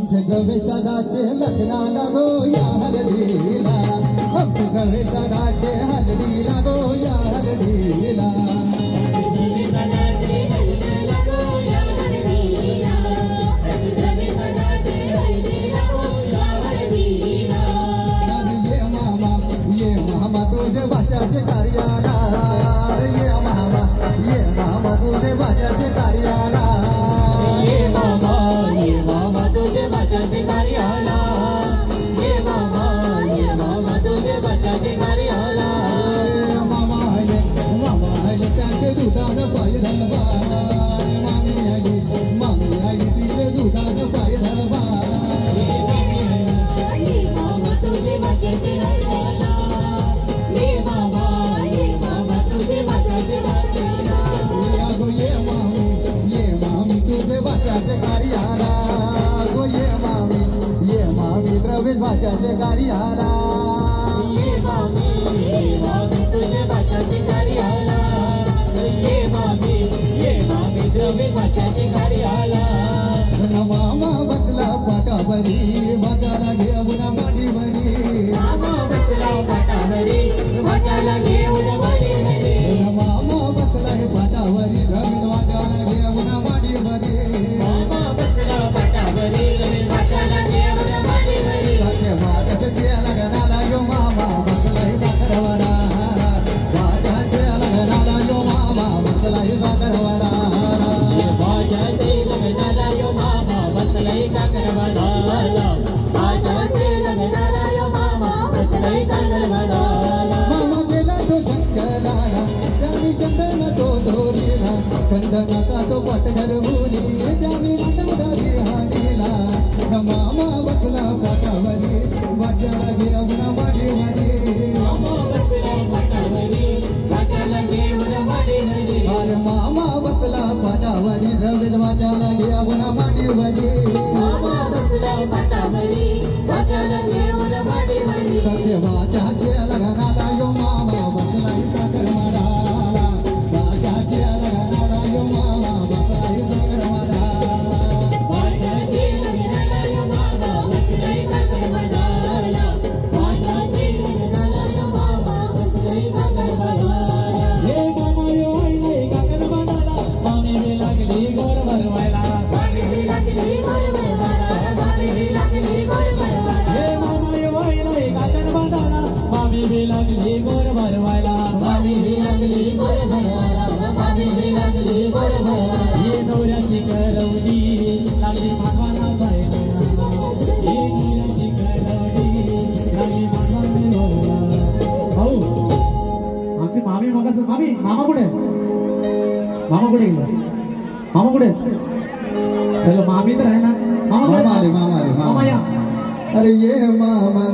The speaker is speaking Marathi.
आमचे गवेदाचे लग्नाला गो या हळदीला आमचे गवेदाचे हळदीला गो या हळदीला ये मामा तुझे भाषाचे कार्याला ये मामा तुझे भाषाचे कार्याला ये मामा तुझे भाषाचे कार्याला ये मामा तुझे भाषाचे कार्याला मामा ये त्यांचे दुधानं पाय धरवा मामी आई तिचे दुधानं पाय धरवा मामा तुझे भाषाचे कार्याला ये मामा तुझे भाषाचे कार्याला ये मामी तुझे भाषाचे कार्याला गो ये मामी प्रवेश भाषाचे कार्याला ये मामी तुझे भाषाचे कार्याला ये मामी प्रवेश भाषाचे कार्याला मामा बसला पाटावरी भाषाला घेऊन माडीवरी मामा बसला पाटावरी भाषाला घेऊन माडीवरी मामा बसला पाटावरी रवीन वाचाला घेऊन माडीवरी मामा बसला पाटावरी भाषाला घेऊन माडीवरी वाचाच्या लग्नाला यो मामा बसला साखरवाडा वाचाच्या लग्नाला यो मामा बसला साखरवाडा भाषाचे लग्नाला यो मामा बसलाय काकरवाडाला भाषाचे लग्नाला यो मामा बसलाय काकरवाडाला मामा गेला तो जंगलाला त्याने चंदन तो दोरीला चंदनाचा तो पट घरवुनी त्याने मंडवदारी हानीला मामा बसला पाटावरी वाचाला घेऊन माडीवरी मामा बसला पाटावरी भाषाला घेऊन माडीवरी अरे मामा बसला पाटावरी रवीन वाचाला घेऊन माडीवरी मामा बसला पाटावरी भाषाला घेऊन माडीवरी सत्य वाचाचे लग्नाला यो मामा बसला साखरवाडाला वाचाचे लग्नाला यो मामा बसला साखरवाडाला भाषाचे लग्नाला यो मामा बसलाय काकरवाडाला भाषाचे लग्नाला यो मामा बसलाय काकरवाडाला हे मामा यो आईले काकरवाडाला मामी लागली गोर भरवायला मामी लागली गोर भरवायला मामी लागली गोर भरवायला हे मामा यो आईले काकरवाडाला मामी लागली गोर भरवायला मामी लागली गोर भरवायला मामी लागली गोर भरवायला हे नवऱ्याची करवली लागली मागवाना बायला हे नवऱ्याची करवली लागली मागवाना बायला भाऊ आमची मामी मगाच मामा कुठे गेला मामा कुठे चलो मामी तर आहे ना मामा या अरे ये मामा